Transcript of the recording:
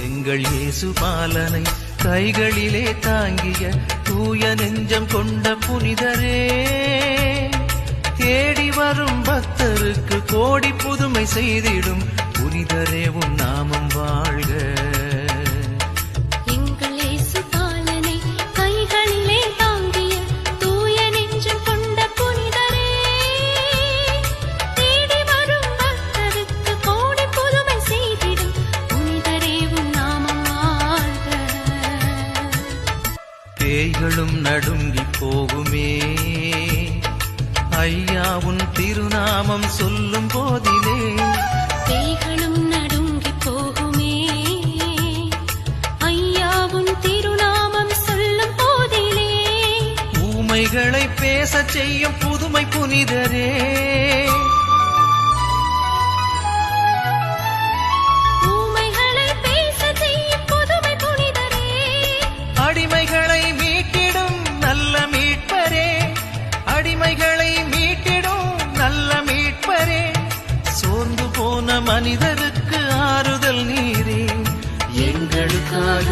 எங்கள் இயேசு பாலனை கைகளிலே தாங்கிய தூய நெஞ்சம் கொண்ட புனிதரே, தேடி வரும் பக்தருக்கு கோடி புதுமை செய்திடும் புனிதரே உன் நாமம் வாழ்க. பேய்களும் நடுங்கி போகுமே ஐயா உன் திருநாமம் சொல்லும் போதிலே, பேய்களும் நடுங்கி போகுமே ஐயா உன் திருநாமம் சொல்லும் போதிலே, ஊமைகளை பேசச் செய்யும் புதுமை புனிதரே, அடிமைகளை மீட்டிடும் நல்ல மீட்பரே, அடிமைகளை மீட்டிடும் நல்ல மீட்பரே, சோர்ந்து போன மனிதருக்கு ஆறுதல் நீரே, எங்களுக்காக